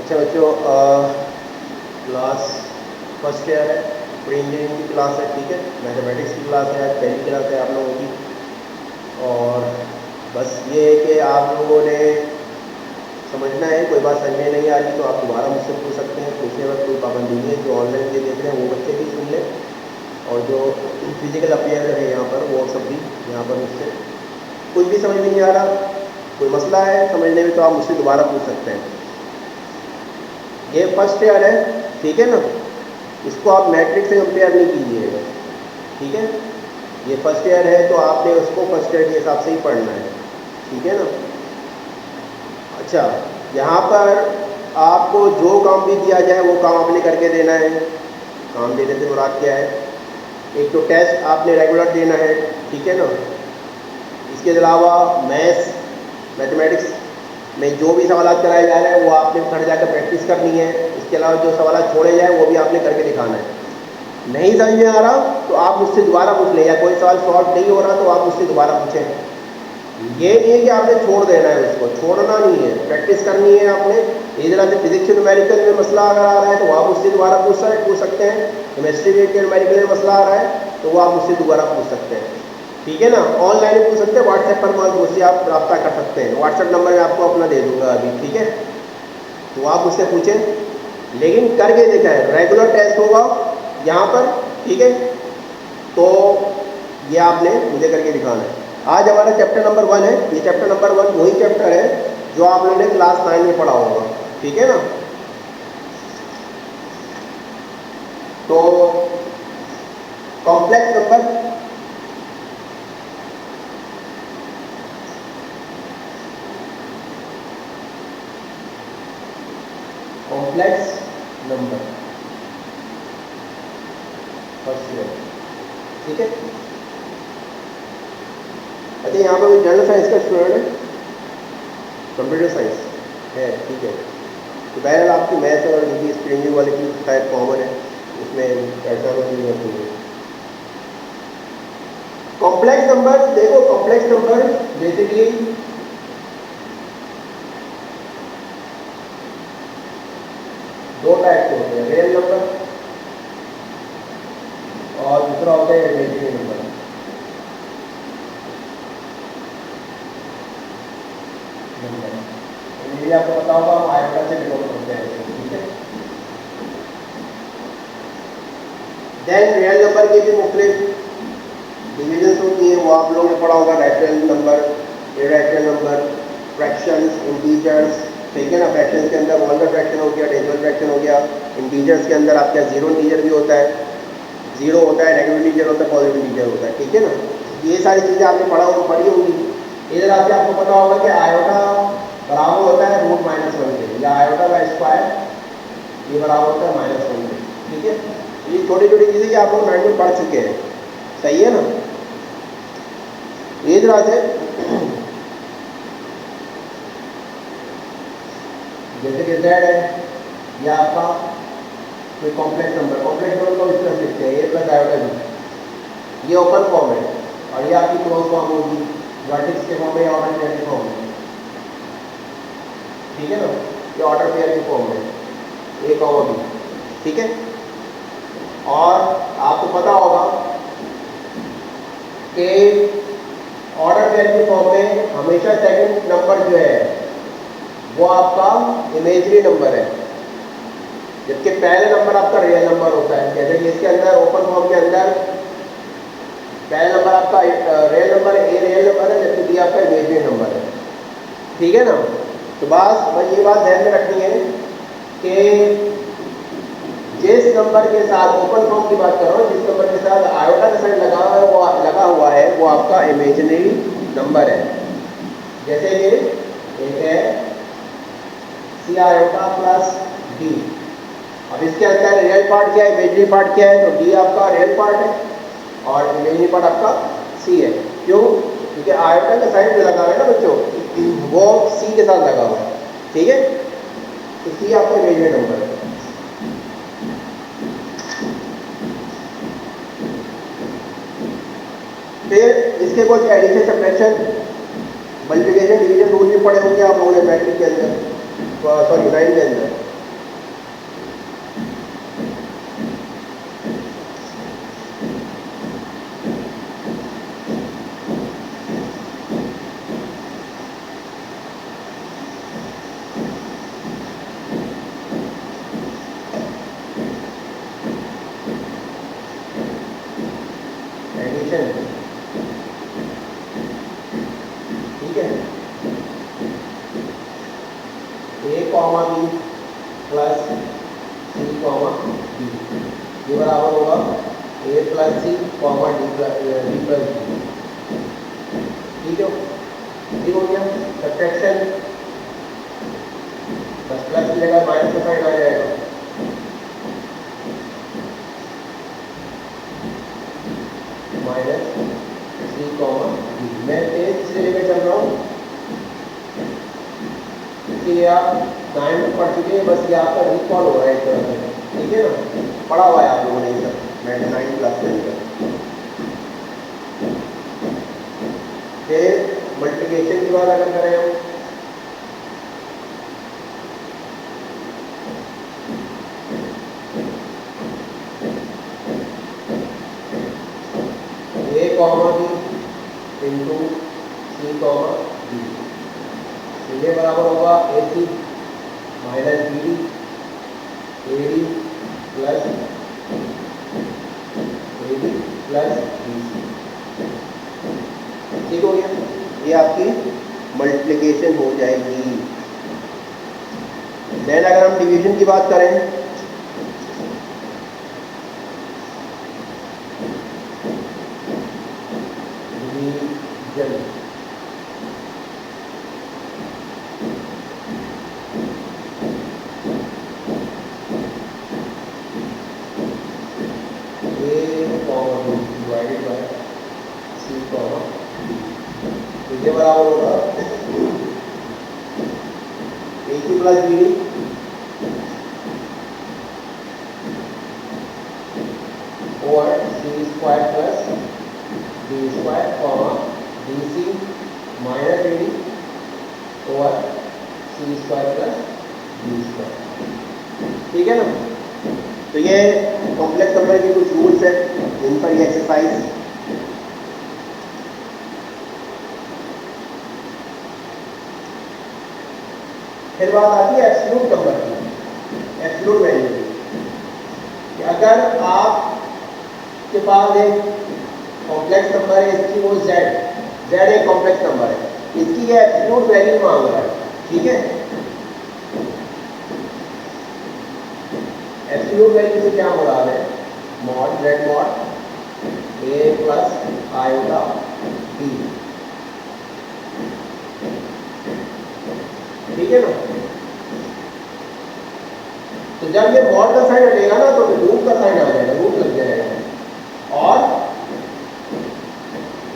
अच्छा बच्चों, class first year है, प्री इंजीनियरिंग की क्लास है, ठीक है। मैथमेटिक्स की क्लास है, आज पहली क्लास है आप लोगों की। और बस ये है कि आप लोगों ने समझना है, कोई बात समझ में नहीं आ रही तो आप दोबारा मुझसे पूछ सकते हैं, पूछने में कोई पाबंदी नहीं है। जो ऑनलाइन ये देख रहे हैं वो बच्चे भी सुन लें, और जो फिजिकल अपियर है यहाँ पर वो सब भी यहाँ पर मुझसे कुछ भी समझ में नहीं आ रहा, कोई मसला है समझने में, तो आप मुझसे दोबारा पूछ सकते हैं। ये फर्स्ट ईयर है, ठीक है ना। इसको आप मैट्रिक से कंपेयर नहीं कीजिएगा, ठीक है। ये फर्स्ट ईयर है तो आपने उसको फर्स्ट ईयर के हिसाब से ही पढ़ना है, ठीक है ना। अच्छा, यहाँ पर आपको जो काम भी दिया जाए वो काम आपने करके देना है। काम देने से मुराद क्या है? एक तो टेस्ट आपने रेगुलर देना है, ठीक है ना। इसके अलावा मैथमेटिक्स में जो भी सवाल कराए जा रहे हैं वो आपने घर जाकर प्रैक्टिस करनी है। इसके अलावा जो सवाल छोड़े जाए वो भी आपने करके दिखाना है। नहीं समझ में आ रहा तो आप मुझसे दोबारा पूछ लें, या कोई सवाल सॉल्व नहीं हो रहा तो आप मुझसे दोबारा पूछें। ये नहीं है कि आपने छोड़ देना है, उसको छोड़ना नहीं है, प्रैक्टिस करनी है आपने। इस तरह से फिजिक्स न्यूमेरिकल में मसला अगर आ रहा है तो आप मुझसे दोबारा पूछ सकते हैं। केमिस्ट्री के न्यूमेरिकल में मसला आ रहा है तो वो आप मुझसे दोबारा पूछ सकते हैं, ठीक है ना। ऑनलाइन पूछ सकते हैं, व्हाट्सएप पर मुझसे आप रब्ता कर सकते हैं। व्हाट्सएप नंबर मैं आपको अपना दे दूंगा अभी, ठीक है। तो आप मुझसे पूछें, लेकिन करके देखा है। रेगुलर टेस्ट होगा यहाँ पर, ठीक है। तो ये आपने मुझे करके दिखाना है। आज हमारा चैप्टर नंबर 1 है। ये चैप्टर नंबर 1 वही चैप्टर है जो आप लोगों ने क्लास 9 में पढ़ा होगा, ठीक है ना। तो complex number, complex number first year, ठीक है। अच्छा, यहाँ पर जनरल साइंस का स्टूडेंट है, कंप्यूटर साइंस है, ठीक है। तो बहरहाल आपकी मैथ्स और हिंदी स्क्रीनिंग वाले की शायद कॉमन है, उसमें ऐसा नहीं है। कॉम्प्लेक्स नंबर देखो, कॉम्प्लेक्स नंबर बेसिकली दो टाइप के होते हैं, रियल नंबर और दूसरा होता है इमेजिनरी नंबर। ये आपको पता होगा, हम आयोटा से डिनोट करते हैं, ठीक है। देन रियल नंबर के भी मुख्तलिफ डिविजन्स होती हैं, वो आप लोगों ने पढ़ा होगा। Rational number, irrational number, fractions, integers, ठीक है ना। फ्रैक्शंस के अंदर वॉल्टर फ्रैक्शन हो गया, डेसिमल फ्रैक्शन हो गया। इंटीजर्स के अंदर आपका जीरो इंटीजर भी होता है, जीरो होता है, नेगेटिव इंटीजर होता है, पॉजिटिव इंटीजर होता है, ठीक है ना। ये सारी चीज़ें आपने पढ़ी होंगी। इधर आके आपको पता होगा कि आयोटा बराबर होता है √-1 के, या आयोटा का स्क्वायर ये बराबर होता है -1 के, ठीक है। ये छोटी छोटी चीज़ें कि आप लोग 9 में पढ़ चुके हैं, सही है ना। ये तरह से जैसे कि Z है, यह आपका कोई कॉम्प्लेक्स नंबर को इस तरह लिखते हैं, A प्लस आयोटा B। ये ओपन फॉर्म है, और ये आपकी क्लोज फॉर्म होगी, वर्टेक्स के फॉर्म में, ऑर्डर पेयर के फॉर्म में, ठीक है ना। ये ऑर्डर पेयर की फॉर्म है, A, B, ठीक है। और आपको पता होगा कि ऑर्डर पेयर की फॉर्म में हमेशा सेकंड नंबर जो है वो आपका इमेजिनरी नंबर है, जबकि पहले नंबर आपका रियल नंबर होता है। जैसे कि इसके अंदर ओपन फॉर्म के अंदर पहला नंबर आपका रियल नंबर है, A रियल नंबर है, जबकि B आपका इमेजिनरी नंबर है, ठीक है ना। तो बस ये बात ध्यान में रखनी है कि जिस नंबर के साथ, ओपन फॉर्म की बात कर रहा हूँ, जिस नंबर के साथ आयोटा का साइन लगा हुआ है वो आपका इमेजिनरी नंबर है। जैसे कि एक है C आयोटा प्लस D। अब इसके अंदर रियल पार्ट क्या है, इमेजिनरी पार्ट क्या है, तो D आपका रियल पार्ट है और इमेजिनरी पार्ट आपका C है। क्यों? क्योंकि आयोटा का साइन जो लगा हुआ है ना बच्चों, वो C के साथ लगा हुआ है, ठीक है। तो C आपका इमेजिनरी नंबर है। फिर इसके कुछ addition, subtraction, multiplication, division rule भी पढ़े होंगे आप लोगों ने मैट्रिक के अंदर, सॉरी 9 के अंदर। एडिशन, ठीक है, ए कॉमा बी प्लस सी कॉमा डी, ये बराबर होगा ए प्लस सी कॉमा डी प्लस डी, ठीक है, ठीक हो गया। सब्ट्रैक्शन, बस प्लस की जगह माइनस का साइन आ जाएगा, माइनस सी कॉमा डी। मैं तेज इसलिए लेकर चल रहा हूँ कि आप 9 में पढ़ चुके हैं, बस ये आपका रिकॉल हो रहा है एक तरह से, ठीक है ना, पढ़ा हुआ है आप लोगों ने ये सब 9 क्लास में लेकर। फिर मल्टीप्लिकेशन की बात अगर करें हम, A comma B into C comma D, ये बराबर होगा A C minus B D, A D plus B C, ठीक हो गया। ये आपकी मल्टीप्लिकेशन हो जाएगी। देन अगर हम डिवीजन की बात करें, division, divided by c comma d, तो ये बराबर होगा ए की प्लस बी डी और C square plus D square comma D C minus A D और C square plus D square, ठीक है ना। तो ये कॉम्प्लेक्स नंबर के कुछ रूल्स हैं, इन पर ये एक्सरसाइज। फिर बात आती है एब्सोल्यूट नंबर की, एब्सोल्यूट वैल्यू की। अगर आप के पास एक कॉम्प्लेक्स नंबर है, इसकी वो z एक कॉम्प्लेक्स नंबर है, इसकी ये एब्सोल्यूट वैल्यू मांग रहा है, ठीक है। एब्सोल्यूट वैल्यू से क्या मुराद है, mod z mod a plus iota b, ठीक है ना। तो जब ये मॉड का साइन हटेगा ना तो रूट का साइन आ जाएगा, रूट लग जाएगा, और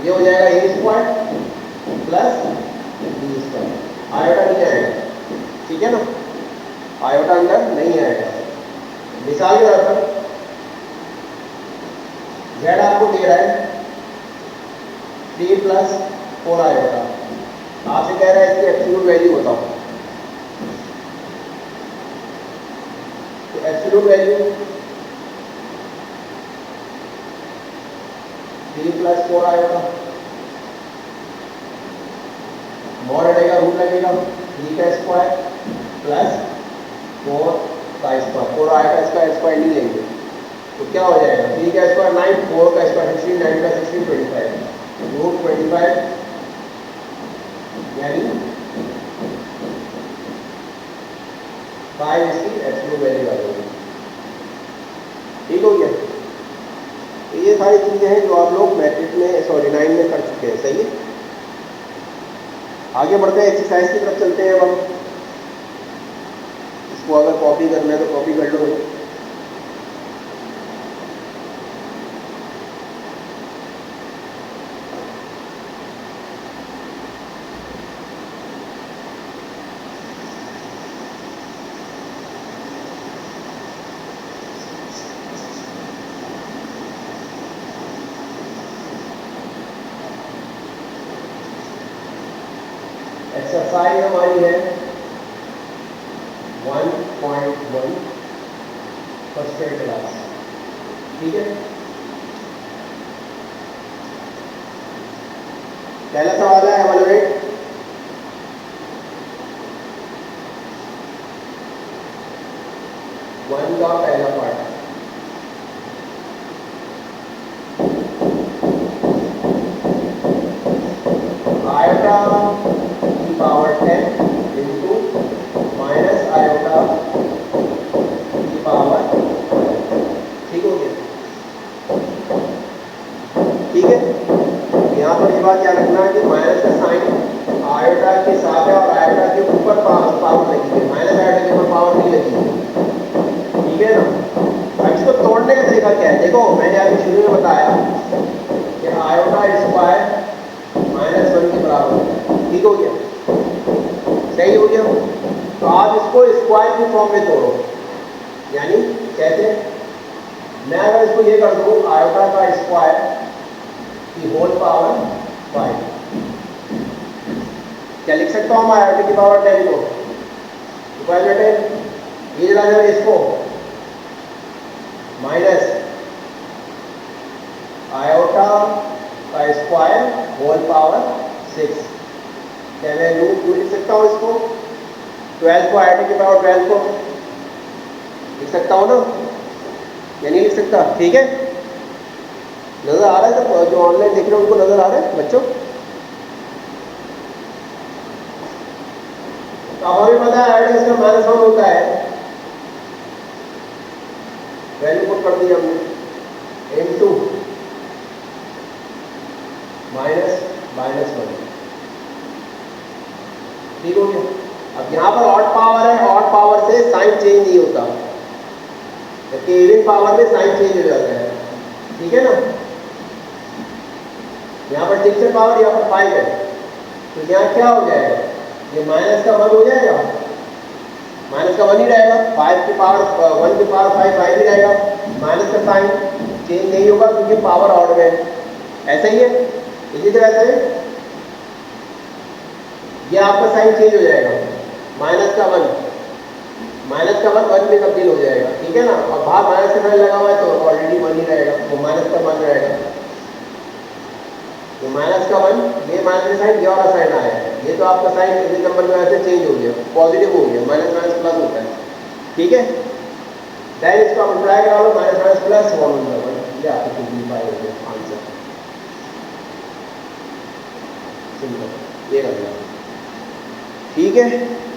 ये हो जाएगा A square plus B square, iota नहीं आएगा, ठीक है ना, आयोटा अंदर नहीं आएगा। मिसाल के तौर पर z आपको दे रहा है 3 प्लस 4 आयोटा, आपसे कह रहा है इसकी एब्सोल्यूट वैल्यू बताओ, तो absolute value 3 plus 4 iota, mod हटेगा रूट लगेगा, 3 का स्क्वायर प्लस 4 का स्क्वायर, 4 आएगा, इसका स्क्वायर नहीं लेंगे तो क्या हो जाएगा, 3 का स्क्वायर 9, 4 का स्क्वायर 16, 9 का 16 25, रूट 25 यानी 5 इसकी एब्सोल्यूट वैल्यू आ जाएगी, ठीक हो गया। तो ये सारी चीज़ें हैं जो आप लोग मैट्रिक में 9 में कर चुके हैं, सही है। आगे बढ़ते हैं, एक्सरसाइज की तरफ चलते हैं। अब हम इसको अगर कॉपी करना है तो कॉपी कर लो। एक्सरसाइज हमारी है 1.1 फर्स्ट ईयर क्लास, ठीक है। पहला सवाल है एवलुएट वन का पहला पार्ट, है। यहाँ पर ये बात याद रखना है कि माइनस का साइन आयोटा के साथ है और आयोटा के ऊपर पावर लगी है, माइनस आयोटा के ऊपर पावर नहीं लगी है, ठीक है ना। अब इसको तोड़ने का तरीका क्या है, देखो मैंने अभी शुरू में बताया कि आयोटा स्क्वायर -1 के बराबर होता है, ठीक हो गया, सही हो गया। तो आप इसको स्क्वायर की फॉर्म में तोड़ो, यानी कैसे, मैं अगर इसको ये कर दूं आयोटा का स्क्वायर की होल पावर 5, क्या लिख सकता हूँ मैं आयोटा की पावर 10 को, स्क्वायर 10, ये जरा जरा इसको माइनस आयोटा का स्क्वायर होल पावर 6, क्या मैं रूट लिख सकता हूँ इसको, 12 को आयोटा की पावर 12 को लिख सकता हूँ ना, या नहीं लिख सकता, ठीक है। नजर आ रहा है सब जो ऑनलाइन देख रहे हैं उनको नजर आ रहा है बच्चों। तो अब हमें पता है आयोटा इसका -1 होता है, वैल्यू पुट कर दी हमने इनटू -1, ठीक हो गया। अब यहाँ पर ऑड पावर है, ऑड पावर से साइन चेंज नहीं होता, जबकि इवन पावर में साइन चेंज हो जाता है, ठीक है ना। यहाँ पर 6 है पावर, यहाँ पर 5 है, तो यहाँ क्या हो जाएगा, ये माइनस का 1 हो जाएगा, माइनस का 1 ही रहेगा, 5 की पावर 1 की पावर 5 ही रहेगा, माइनस का साइन चेंज नहीं होगा क्योंकि पावर ऑड में है, ऐसा ही है। इसी तरह से ये आपका साइन चेंज हो जाएगा, माइनस का 1 1 में तब्दील हो जाएगा, ठीक है ना। और बाहर माइनस का साइन लगा हुआ है तो ऑलरेडी 1 ही रहेगा, वो माइनस का 1 रहेगा, तो माइनस का 1, ये माइनस का साइन, ये वाला साइन आया है, ये तो आपका साइन इस नंबर की वजह से चेंज हो गया, पॉजिटिव हो गया, माइनस माइनस प्लस होता है, ठीक है। देन इसको मल्टीप्लाई करा लो, माइनस माइनस प्लस 1, ये आपको सिंपलीफाई हो गया आंसर, सिंपल, ये कर दिया, ठीक है।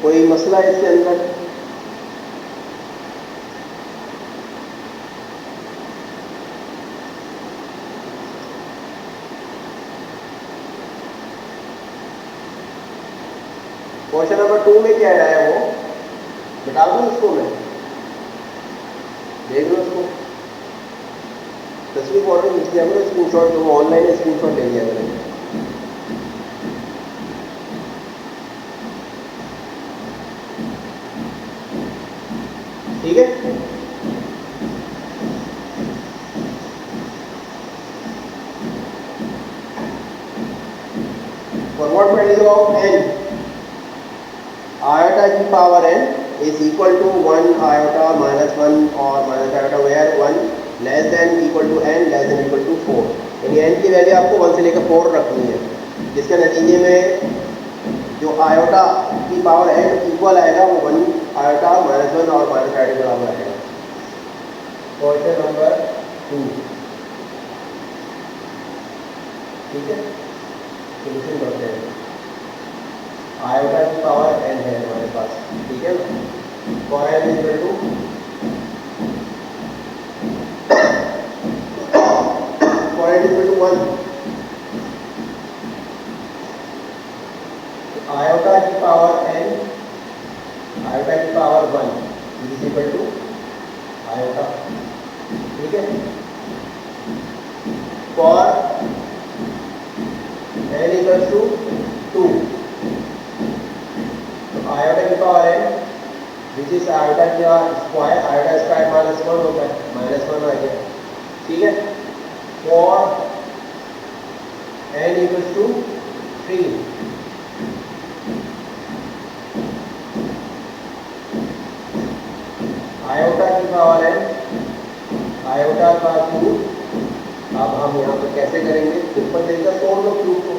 कोई मसला है इसके अंदर, क्वेश्चन नंबर 2 में क्या है वो बता दूं उसको, मैं देख लो उसको, तस्वीर ऑर्डर खींच लिया करो, स्क्रीनशॉट जो ऑनलाइन है स्क्रीनशॉट ले लिया करो, ठीक है। For what value of n iota की power n is equal to 1 iota -1 और minus iota where 1 less than equal to n less than equal to 4, यानी n की वैल्यू आपको 1 से लेकर 4 रखनी है, जिसके नतीजे में जो आयोटा की पावर n इक्वल आएगा वो 1 आयोटा -1 और माइनस आयोटा के बराबर आएगा। क्वेश्चन नंबर 2, ठीक है, सोल्यूशन करते हैं। आयोटा की पावर n है हमारे पास, ठीक है ना, for n equal to for n equal to 1, iota की पावर n, आयोटा की power 1 is equal to iota, ठीक है। For n equal to 2, iota की power n which is iota का स्क्वायर, आयोटा स्क्वायर -1 होता है, -1 आ गया, ठीक है। For n equal to 3, iota की पावर n, आयोटा का क्यूब, अब हम यहाँ पर कैसे करेंगे, सिंपल तरीका, तोड़ लो क्यूब को,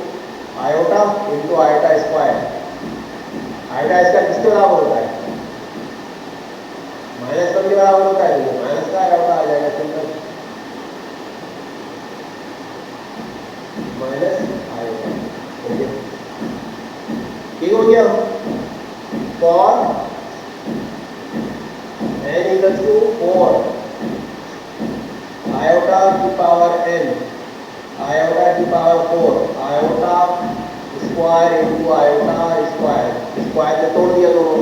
iota into iota square, iota square किसके बराबर होता है, -1 के बराबर होता है, तो माइनस का आयोटा आ जाएगा, सिंपल माइनस आयोटा, ठीक हो गया। For n equal to 4, iota की पावर n, आयोटा की power 4 iota square into iota square, square से तोड़ दिया दोनों,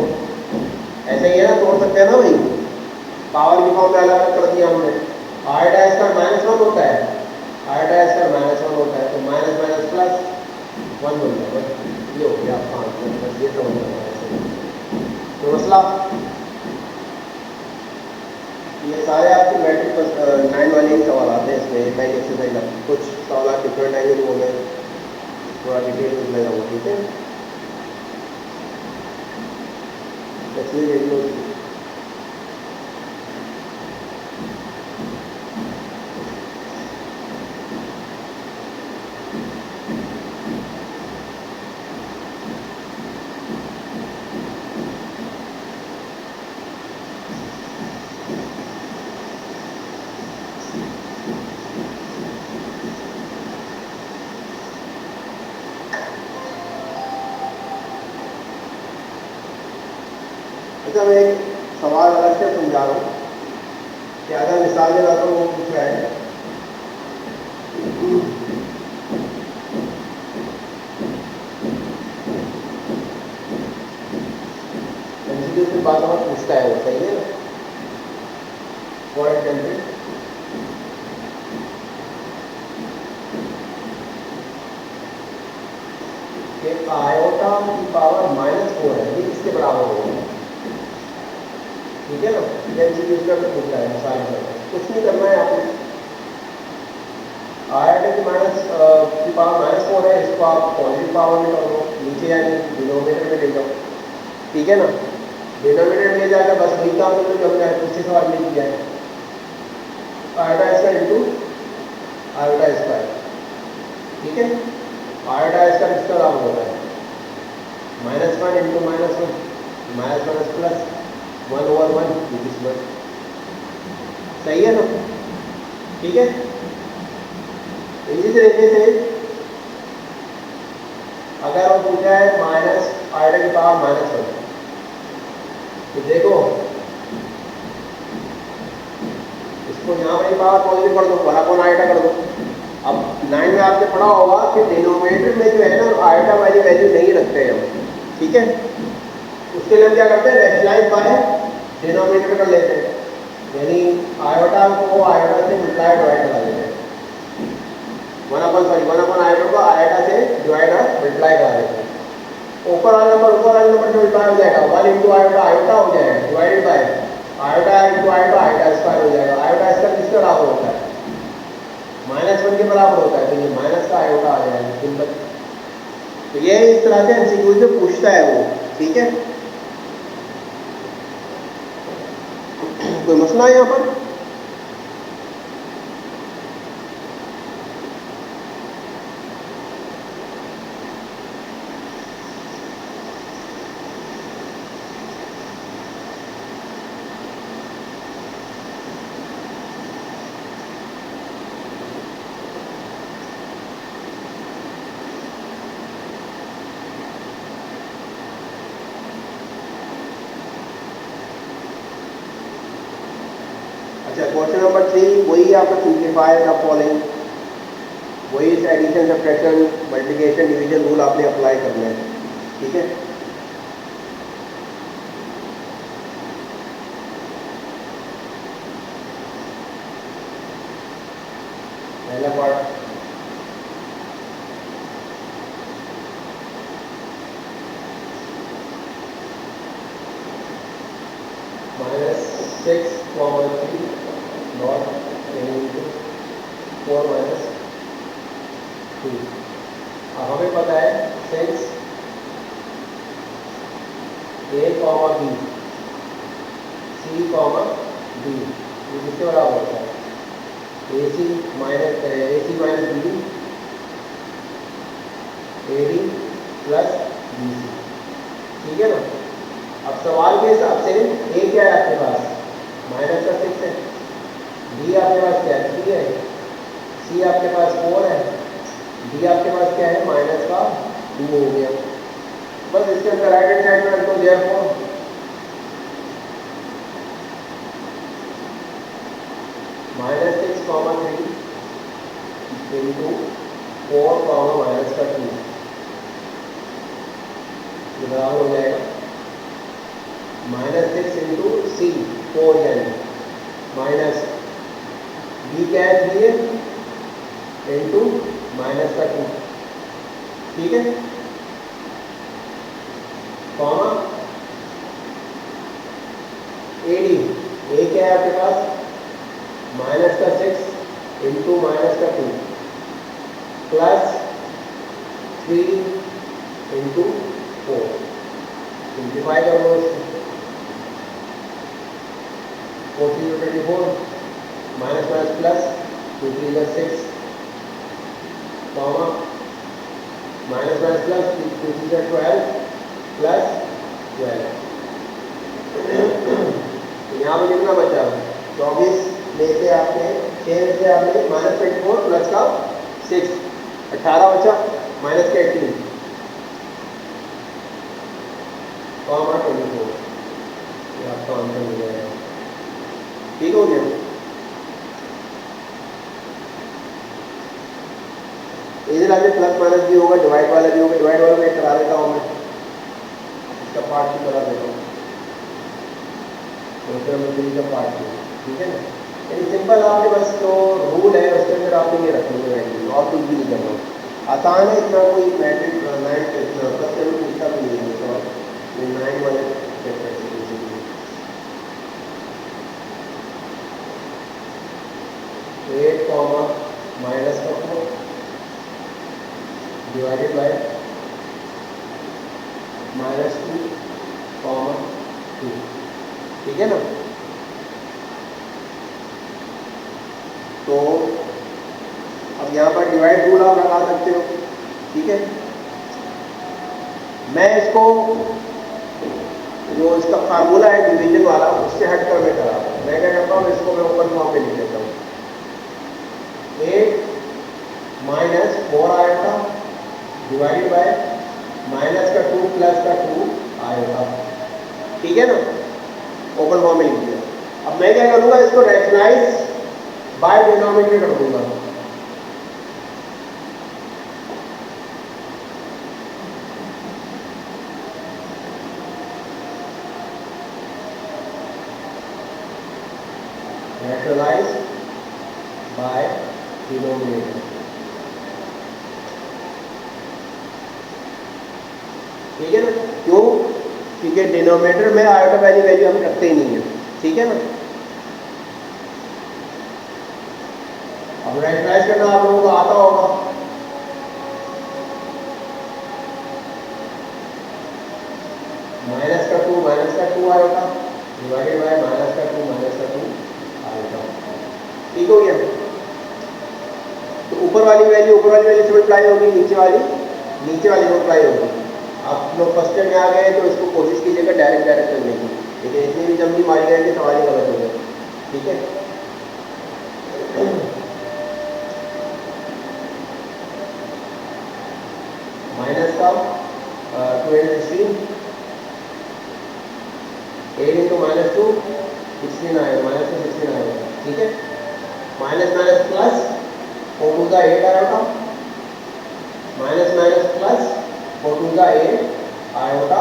ऐसे ही है ना, तोड़ सकते हैं ना भाई, पावर की फॉर्म में अलग अलग कर दिया हमने। आयोटा स्क्वायर -1 होता है, आयोटा स्क्वायर -1 होता है, तो माइनस माइनस प्लस 1 बनता है, ये हो गया 5, ये समझ में आया ऐसे तो मसला। ये सारे आपके मैट्रिक 9 वाले ही सवाल आते हैं इसमें, पहले एक्सरसाइज आपकी कुछ सवाल डिफरेंट आएंगे तो वो मैं थोड़ा डिटेल में ले जाऊँगा, ठीक है। तस्वीर देख लो। अच्छा, मैं एक सवाल अलग से समझा रहा हूँ कि अगर मिसाल में आता हूँ वो पूछ रहा है एमसीक्यू से बात हमें पूछता है, वो सही है ना। फॉर एग्जाम्पल आयोटा की पावर -4 है, ये किसके बराबर होगा, ठीक है ना। ये एमसीक्यू का पूछता है मिसाल में, कुछ नहीं करना है आपने, आयोटा की पावर -4 है, इसको आप पॉजिटिव पावर में कर दो, नीचे यानी डिनोमिनेटर में ले जाओ, ठीक है ना। डिनोमिनेटर में ले जाकर बस वही काम तो जो हमने पिछले सवाल में किया है, iota square into iota square, ठीक है। आयोटा स्क्वायर इसका बराबर होता है -1 इंटू -1 माइनस माइनस प्लस 1/1, सही है ना, ठीक है। इसी तरीके से अगर वो पूछा है माइनस आयोटा की पावर -1, तो देखो इसको यहाँ पर पावर पॉजिटिव कर दो, 1 आयोटा कर दो। अब 9 में आपने पढ़ा होगा कि डिनोमिनेटर में जो है ना आयोटा वाली वैल्यू नहीं रखते हैं हम, ठीक है। उसके लिए हम क्या करते हैं, रैशनलाइज बाय डिनोमिनेटर कर लेते हैं, यानी आयोटा को आयोटा से मल्टीप्लाई डिवाइड करा देते हैं, 1 आयोटा को आयोटा से डिवाइड और मल्टीप्लाई करा देते हैं। ऊपर वाला नंबर जो मल्टीप्लाई हो जाएगा 1 इंटू आयोटा आयोटा हो जाएगा, divided by iota into iota iota square हो जाएगा। आयोटा स्क्वायर किसके बराबर होता है, -1 के बराबर होता है, तो ये माइनस का आयोटा आ जाएगा, सिंपल। तो ये इस तरह से एमसीक्यू से पूछता है वो, ठीक है। कोई मसला है यहाँ पर? अच्छा, क्वेश्चन नंबर 3 वही आपका सिंप्लीफाई द फॉलोइंग, वही addition subtraction multiplication division rule आपने अप्लाई करना है, ठीक है। पहला पार्ट -6,3 नॉट इंटू 4 - 2। अब हमें पता है 6 A, B C, D ये किसके बराबर होता है, AC minus BD AD plus BC, ठीक है ना। अब सवाल के हिसाब से A क्या है आपके पास, -6 है, B आपके पास क्या है, 3 है, C आपके पास 4 है, D आपके पास क्या है, -2 हो गया। बस इसके अंदर राइट हैंड साइड में रख दो, देयरफॉर -6,3 इंटू 4 कॉमा माइनस का 2, ये बराबर हो जाएगा -6 इंटू सी 4n माइनस बी क्या है 3n इंटू माइनस का 2, ठीक है, कॉमा एडी ए क्या है आपके पास माइनस का 6 इंटू माइनस का 2 प्लस 3 इंटू 4, सिंप्लीफाई कर लो इसको, 24 minus minus plus 2 3 6 comma minus minus plus 2 3 12 plus 12, यहाँ पे कितना बचा 24 में से आपने 6 में से आपने -24 प्लस का 6 18 बचा माइनस का 18 कॉमा 24, ये आपका आंसर मिल जाएगा, ठीक हो गया। इधर आगे प्लस माइनस भी होगा, डिवाइड वाला भी होगा, डिवाइड वाला मैं करा देता हूँ, मैं इसका पार्ट भी करा देता हूँ, का पार्ट भी, ठीक है ना। यानी सिंपल आपके पास जो रूल है उसके अंदर आपको ये रखेंगे वैल्यू, और कुछ भी नहीं करना, आसान है, इतना कोई मैट्रिक 9 इतना प्लस का भी पूछता भी नहीं है, तो 9 वाले 8 कॉमा माइनस का 4 डिवाइडेड बाय -2 कॉमा 2, ठीक है ना। तो अब यहाँ पर डिवाइड रूल आप लगा सकते हो, ठीक है। मैं इसको जो इसका फार्मूला है डिवीजन वाला उससे हट कर मैं करा, मैं क्या करता हूँ इसको मैं ओपन फॉर्म में लिख लेता हूँ, 8 माइनस 4 आएगा डिवाइडेड बाय माइनस का 2 प्लस का 2 आएगा, ठीक है ना, ओपन फॉर्म में लिख दिया। अब मैं क्या करूँगा इसको रैशनलाइज बाय डिनोमिनेटर कर दूंगा, रैशनलाइज बाय डिनोमिनेटर, ठीक है ना। क्यों? क्योंकि डिनोमिनेटर में आयोटा वाली वैल्यू हम रखते ही नहीं है, ठीक है ना। अब रैशनलाइज करना आप लोगों को आता होगा, माइनस का 2 आएगा डिवाइडेड बाय माइनस का 2 आएगा, ठीक हो गया। तो ऊपर वाली वैल्यू से मल्टीप्लाई होगी, नीचे वाली मल्टीप्लाई होगी। आप लोग फर्स्ट टाइम में आ गए तो इसको कोशिश कीजिएगा डायरेक्ट करने की, लेकिन इतनी भी जल्दी मारी जाए कि सवाल ही गलत हो जाए, ठीक है। माइनस का 2 and 16 8 इंटू -2 16 आएगा, माइनस का 16 आएगा, ठीक है। माइनस माइनस प्लस 4 टू का 8 आएगा, माइनस माइनस प्लस 4 टू का 8 आएगा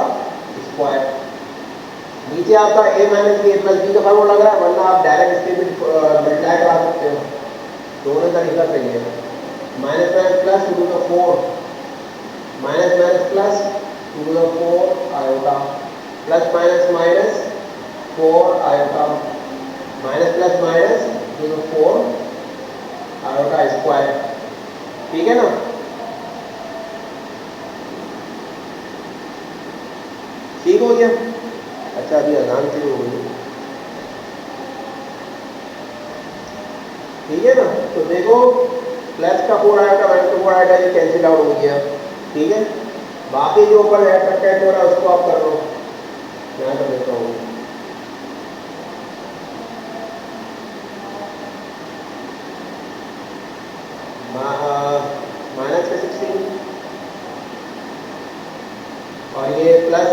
स्क्वायर, नीचे आपका a minus b plus b का फॉर्मूला लग रहा है, वरना आप डायरेक्ट इसके भी मल्टीप्लाई करा सकते हो, दोनों तरीका सही है। माइनस माइनस प्लस 2 टू का 4 माइनस माइनस प्लस 2 टू का 4 आएगा, प्लस माइनस माइनस 4 आएगा, माइनस प्लस माइनस 2 टू 4 आएगा स्क्वायर, ठीक है ना। ठीक हो गया। अच्छा अभी अजान शुरू हो गई, ठीक है ना। तो देखो प्लस का 4 आएगा माइनस का 4 आएगा, ये कैंसिल आउट हो गया, ठीक है। बाकी जो ऊपर सब्ट्रैक्ट हो रहा है उसको आप कर लो, मैं कर देता हूँ। माइनस का 16 और ये प्लस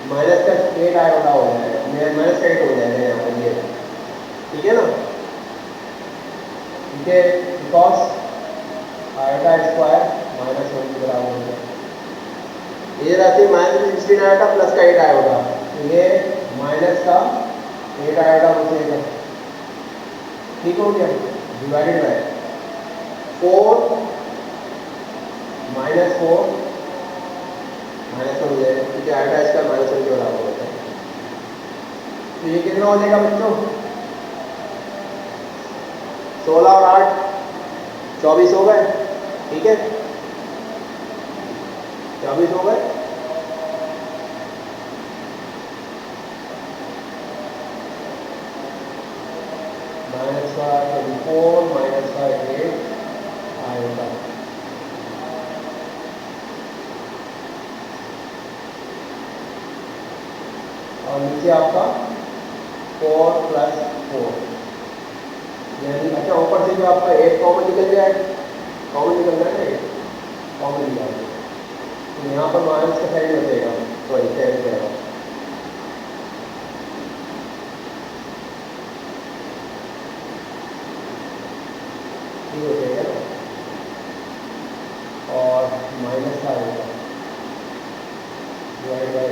माइनस का 8 आएगा हो जाएगा, माइनस का 8 हो जाएगा यहाँ पर ये, ठीक है ना। ठीक है, बिकॉज आएगा स्क्वायर के बराबर होता है। ये रहती है -16 आयोटा प्लस का 8 आयोटा, तो ये माइनस का 8 आयोटा बचेगा, ठीक हो गया, डिवाइडेड बाय 4 -4 -1 हो जाएगा क्योंकि आयोटा इसका -1 के बराबर होता है। तो ये कितना हो जाएगा बच्चों, 16 और 8 24 हो गए, ठीक है, 24 हो गए। -4 -8 आएगा, और नीचे आपका 4 + 4 यानी अच्छा ऊपर से जो आपका 8 कॉमन निकल जाए, कॉमन निकल जाए ना 8 कॉमन निकाल दो, तो यहाँ पर माइनस का साइड बचेगा, सॉरी 10 जाएगा, ठीक हो जाएगा ना, और माइनस का आएगा डिवाइड बाय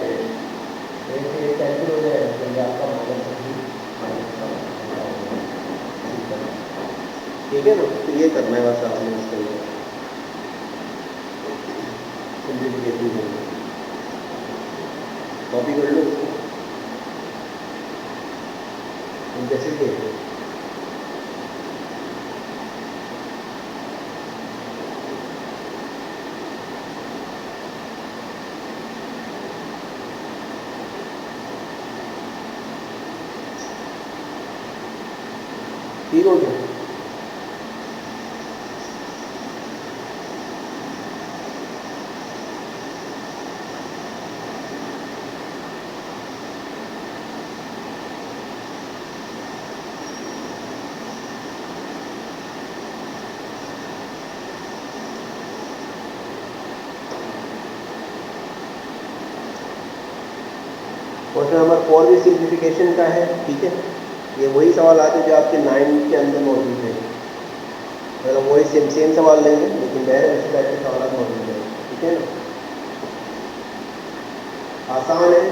8 से 8 कैंसिल हो जाएगा, तो ये आपका माइनस का, ठीक है ना। तो ये करना है बस आपने इसके लिए सिंप्लीफिकेशन, कॉपी कर लो इसको, जैसे देख लो, ठीक हो गया। क्वेश्चन नंबर 4 भी सिंप्लीफिकेशन का है, ठीक है, ये वही सवाल आते हैं जो आपके 9 के अंदर मौजूद है, मतलब वही सेम सवाल लेंगे लेकिन डायरेक्ट उसी टाइप के सवाल मौजूद है, ठीक है ना, आसान है।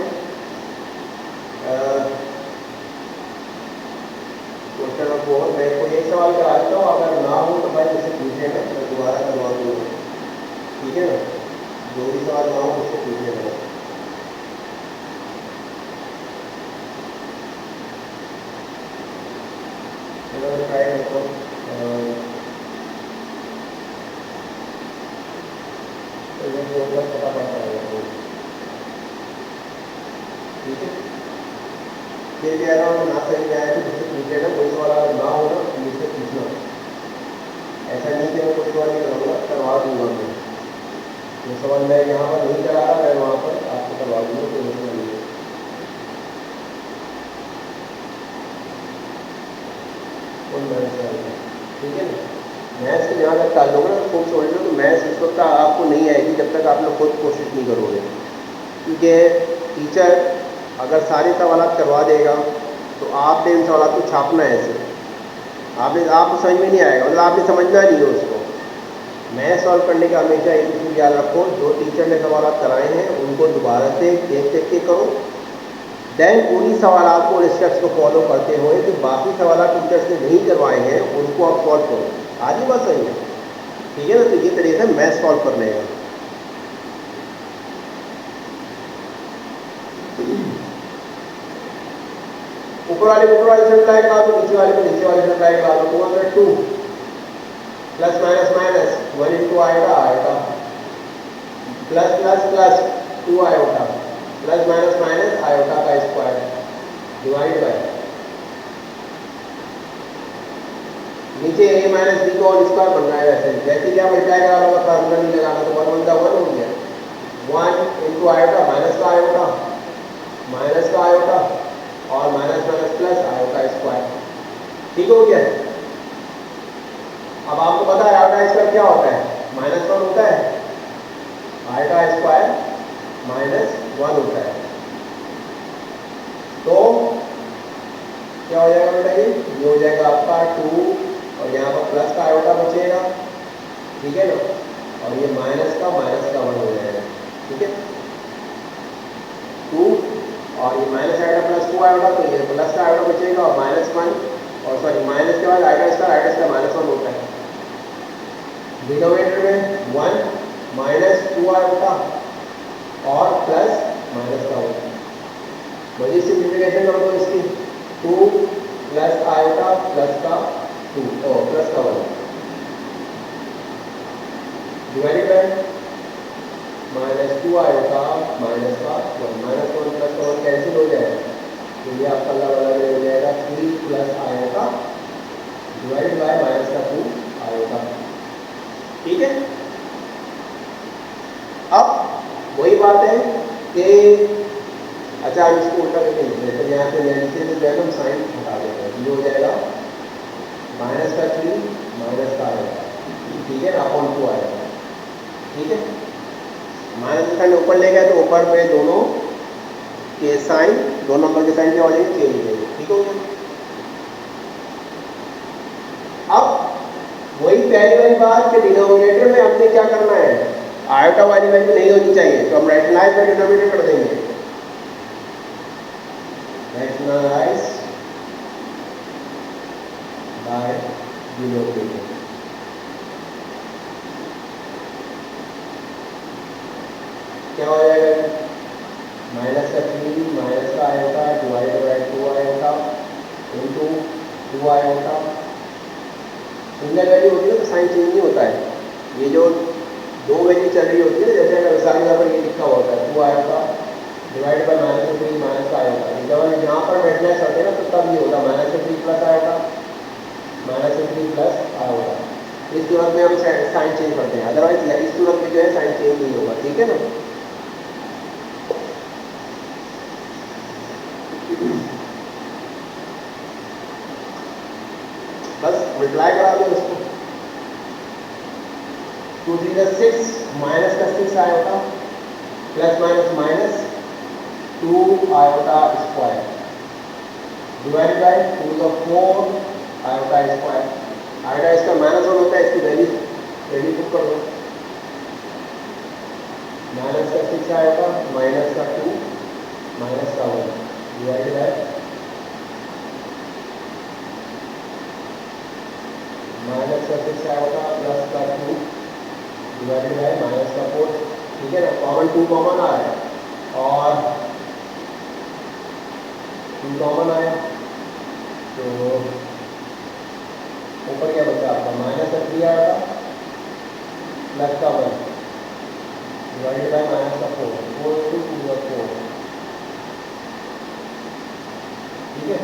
क्वेश्चन नंबर 4 मैं कोई एक सवाल करा देता हूँ, अगर ना हो तो भाई मुझसे पूछेगा, मैं दोबारा करवा दूँगा, ठीक है ना, जो भी सवाल ना हो मुझसे पूछेगा। ट्राई करता हूँ, पता पड़ता है, ठीक है, फिर भी अगर ना सही में आया तो मुझसे पूछेगा, कोई सवाल अगर ना हो ना तो मुझसे पूछना, ऐसा नहीं कि मैं कोई सवाल नहीं करूँगा, करवा दूंगा मैं, जो सवाल मैं यहाँ पर नहीं करा रहा मैं वहाँ पर आपको करवा दूँगा, कोई मसला नहीं है, ठीक है ना। मैथ्स से जहाँ तक ताल्लुक है खूब समझ लो, तो मैथ्स इस वक्त आपको नहीं आएगी जब तक आप लोग खुद कोशिश नहीं करोगे, क्योंकि टीचर अगर सारे सवाल करवा देगा तो आपने इन सवाल को छापना है, ऐसे आपको समझ में नहीं आएगा, मतलब आपने समझना नहीं है उसको। मैथ्स सॉल्व करने का हमेशा एक चीज़ याद रखो, जो टीचर ने सवाल कराए हैं उनको दोबारा से देख के करो, देन उन्हीं सवाल को स्टेप्स को फॉलो करते हुए जो बाकी सवाल टीचर्स ने नहीं करवाए हैं उनको आप सॉल्व करो, आज ही बात सही है, ठीक है ना। तो ये तरीका है मैथ सॉल्व करने का। ऊपर वाले से अप्लाई करा दो, नीचे वाले से अप्लाई करा दो, 202 प्लस माइनस 1 इंटू आएगा plus plus plus 2 iota plus minus iota का स्क्वायर डिवाइड बाय नीचे a माइनस b को और स्क्वायर बन रहा है, जैसे कि आप मल्टीप्लाई करा होगा फार्मूला नहीं लगाना, तो 1 का 1 हो गया, 1 इंटू आयोटा माइनस का आयोटा और माइनस प्लस आयोटा स्क्वायर, ठीक हो गया। अब आपको पता है आयोटा स्क्वायर क्या होता है, -1 होता है, आयोटा स्क्वायर -1 होता है, तो क्या हो जाएगा बेटा, ये हो जाएगा आपका 2 और यहाँ पर प्लस का आयोटा बचेगा, ठीक है ना, और ये माइनस का 1 हो जाएगा, ठीक है। 2 और ये माइनस आएगा प्लस 2 आएगा, तो ये प्लस का आएगा बचेगा और -1 और सॉरी माइनस के बाद आएगा इसका -1 होता है। डिनोमिनेटर में 1 -2 आएगा और प्लस माइनस का होता है। वही सिंप्लीफिकेशन कर दो इसकी, 2 प्लस आएगा प्लस का 2 और प्लस का 1 डिवाइडेड बाय -2 आएगा माइनस का 1, -1 प्लस का 1 कैंसिल हो जाएगा, तो ये आपका अलग हो जाएगा। 3 प्लस आएगा डिवाइडेड बाय माइनस का 2 आएगा, ठीक है। अब वही बात है कि अच्छा इसको उल्टा करके लिख लेते हैं, यहाँ पे नीचे से जो है हम साइन हटा देते हैं, ये हो जाएगा माइनस का 3 माइनस का आएगा, ठीक है, अपॉन 2 आएगा, ठीक है। माइनस का साइन ऊपर ले गया तो ऊपर में दोनों के साइन, दो नंबर के साइन क्या हो जाएंगे, चेंज हो जाएंगे, ठीक हो गया। अब वही पहली वाली बात कि डिनोमिनेटर में हमने क्या करना है, आयोटा वाली वैल्यू नहीं होनी चाहिए, तो हम रैशनलाइज में डिनोमिनेटर कर देंगे, रैशनलाइज बाय डिनोमिनेटर। क्या हो जाएगा, माइनस का 3 माइनस का आएगा डिवाइडेड बाय 2 आएगा इंटू 2 आएगा। सिंगल वैल्यू होती है तो साइन चेंज नहीं होता है, ये जो दो वैल्यू चल रही होती है, जैसे अगर मिसाल के तौर पर ये लिखा होता है 2 आएगा डिवाइडेड बाय -3 माइनस का आएगा, जब हम यहाँ पर बैठना करते हैं ना तो तब ये होगा -3 प्लस आएगा -3 प्लस आएगा। इस सूरत में हम साइन चेंज करते हैं, अदरवाइज इस सूरत में जो है साइन चेंज नहीं होगा, ठीक है ना। बस मल्टीप्लाई करा दो इसको, 2 3 6 माइनस का 6 आएगा plus minus minus 2 iota square divided by 2 to 4 iota square. Iota इसका -1 होता है, इसकी वैल्यू पुट कर दो, माइनस का 6 आएगा माइनस का 2 माइनस का 1 डिवाइडेड बाय माइनस का 6 आएगा प्लस का 2 डिवाइडेड बाय माइनस का 4, ठीक है ना। कॉमन 2 कॉमन आ रहा है और 2 कॉमन आया तो ऊपर क्या बचा आपका, माइनस का 3 आएगा प्लस का 1 डिवाइडेड बाय माइनस का 4, 4 into 2 4, ठीक है।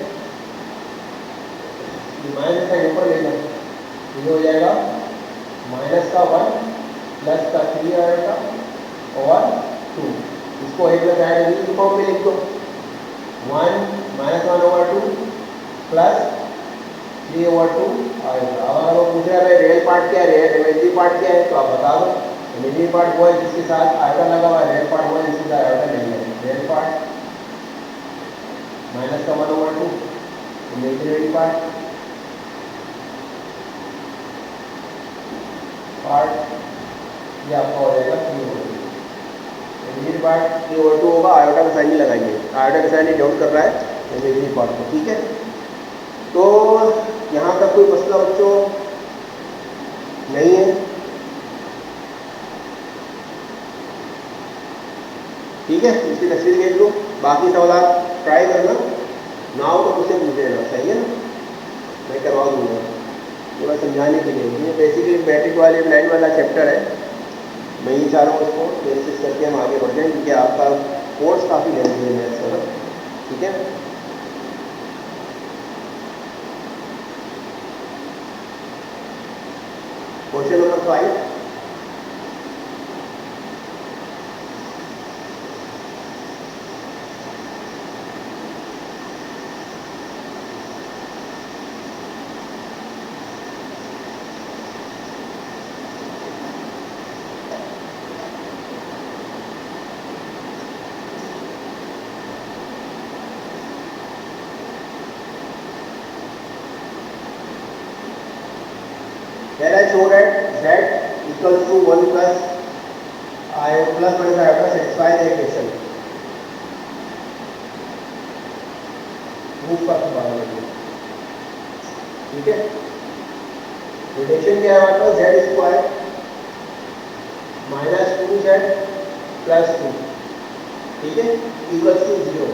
माइनस का ऊपर लेना, ये हो जाएगा माइनस का 1 प्लस का 3 आएगा और 2, इसको एक प्लस आएगा फॉर्म में लिख दो, 1 -1/2 प्लस 3/2 आएगा। अब अगर वो पूछ रहे हैं रियल पार्ट क्या है, इमेजिनरी पार्ट क्या है, तो आप बता दो। इमेजिनरी पार्ट वो है जिसके साथ आयता लगा हुआ है, रियल पार्ट वो है जिसके साथ आयता नहीं है। रियल पार्ट -1/2, इमेजिनरी पार्ट ये आपका हो जाएगा 3/2। इमेजिनरी पार्ट 3/2 होगा, आयोटा का साइन नहीं लगाएंगे, आयोटा का साइन ही डाउन कर रहा है इमेजिनरी पार्ट को, ठीक है। तो यहाँ तक कोई मसला बच्चों नहीं है, ठीक है। इसकी तस्वीर देख लो, बाकी सवाल ट्राई करना, ना हो तो मुझसे पूछ लेना, सही है ना, मैं करवा दूँगा थोड़ा समझाने के लिए। ये बेसिकली मैट्रिक वाले 9 वाला चैप्टर है, मैं ये चाह रहा हूँ उसको बेसिस करके हम आगे बढ़ जाएं, क्योंकि आपका कोर्स काफ़ी लेंथी है मैथ्स का, ठीक है। Question number 5, Then I show that z equals to 1 plus I plus minus iota satisfy the equation. Proof का बायोलॉजी, ठीक है। रिलेशन क्या है हमारे पास, Z square minus 2z plus 2, ठीक है, इक्वल्स टू 0।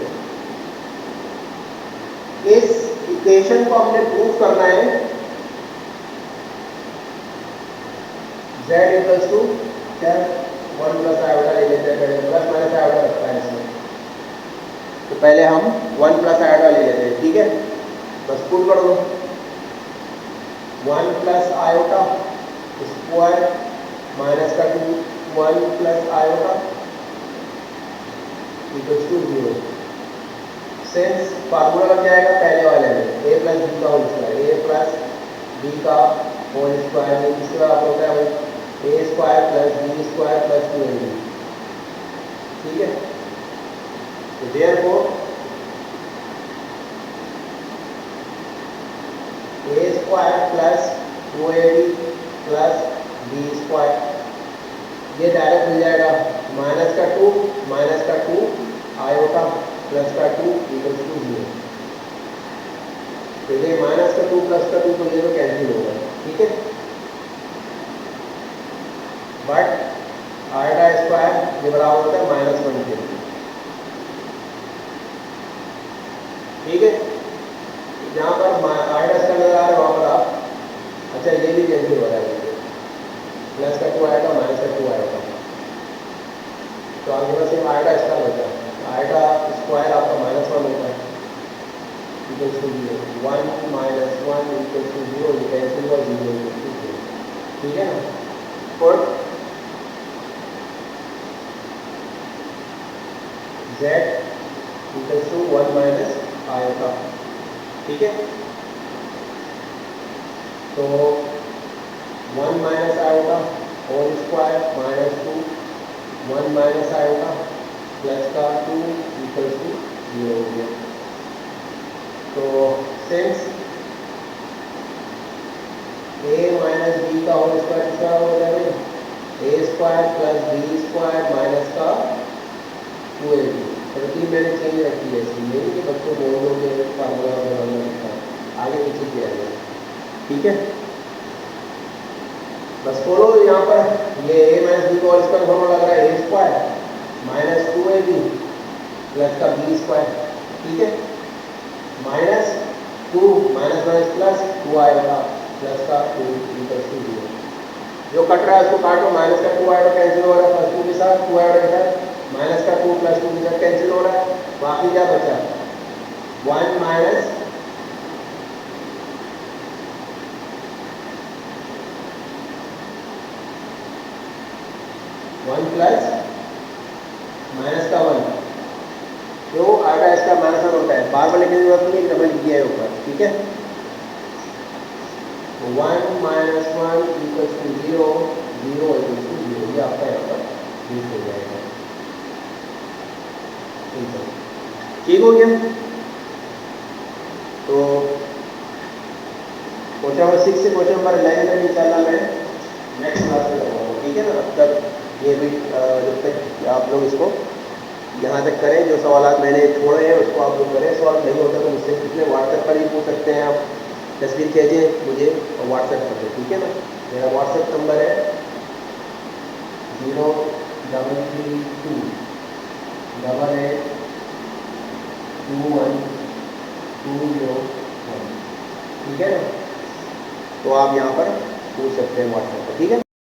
इस इक्वेशन को हमने प्रूफ करना है z इक्वल्स टू क्या, 1 प्लस आयोटा ले लेते हैं, पहले प्लस माइनस आयोटा रखता है इसमें, तो पहले हम 1 प्लस आयोटा ले लेते हैं, ठीक है। बस पुट कर दो, 1 प्लस आयोटा स्क्वायर माइनस का 2, 1 plus iota equals to 0। Since formula लग जाएगा पहले वाले में, a प्लस बी का whole square, a plus b का होल स्क्वायर, इसके बाद आपको होता है a square plus B square plus 2ab, ठीक है। तो therefore a square plus 2ab plus B square, ये डायरेक्ट मिल जाएगा माइनस का 2 आयोटा प्लस का 2 इक्वल्स टू 0। तो ये माइनस का 2 प्लस का 2 तो ये तो कैंसिल होगा, ठीक है। बट आयोटा स्क्वायर ये बराबर होता है -1 के, ठीक है। जहाँ पर आयोटा स्क्वायर नजर आ रहा है वहाँ पर आप, अच्छा ये भी कैंसिल हो रहा है, प्लस का 2 आएगा माइनस का 2 आएगा, तो आपके पास सिर्फ आयोटा स्क्वायर होता है, आयोटा स्क्वायर आपका -1 होता है, equals to 0, 1 minus 1 equals to 0, ये कैंसिल हुआ 0 इक्वल्स टू 0, ठीक है ना। और z equals to 1 minus iota, ठीक है। तो 1 minus iota whole square minus 2, 1 minus iota plus का 2 इक्वल्स टू 0 हो गया। तो सिंस a माइनस बी का होल स्क्वायर किसका हो जाएगा, a square plus B square minus का 2ab, तरतीब मैंने चेंज रखी है इसलिए नहीं कि बच्चों दोनों के फार्मूला लिखा है, आगे पीछे किया है, ठीक है। बस फॉलो यहाँ पर ये a माइनस बी का होल स्क्वायर फॉर्मूला लग रहा है, a square minus 2ab plus का बी स्क्वायर, ठीक है, माइनस 2 माइनस माइनस प्लस 2 आएगा प्लस का 2 इक्वल्स टू 0। जो कट रहा है उसको काटो, माइनस का 2 आएगा कैंसिल हो रहा है, प्लस 2 के साथ 2 आएगा के साथ, माइनस का 2 प्लस 2 के साथ कैंसिल हो रहा है, बाकी क्या बचा 1 माइनस 1 प्लस माइनस का 1, जो आयोटा इसका -1 होता है, बार बार लिखने की जरूरत नहीं, डबल लिख दिया है ऊपर, ठीक है। 1 minus 1 equals to 0, 0 equals to 0, ये आपका यहाँ पर यूज हो जाएगा, ठीक हो गया। तो क्वेश्चन नंबर 6 से क्वेश्चन नंबर 11 में इंशाल्लाह मैं नेक्स्ट क्लास में लगाऊंगा, ठीक है ना। अब तक ये भी जब तक आप लोग इसको यहाँ तक करें, जो सवाल मैंने छोड़े हैं उसको आप लोग करें, सवाल नहीं होता तो मुझसे पूछने, व्हाट्सएप पर ही पूछ सकते हैं आप, तस्वीर खींचें मुझे व्हाट्सएप कर दें, ठीक है ना। मेरा व्हाट्सएप नंबर है 0332 88 21 201, ठीक है ना। तो आप यहाँ पर पूछ सकते हैं व्हाट्सएप पर, ठीक है।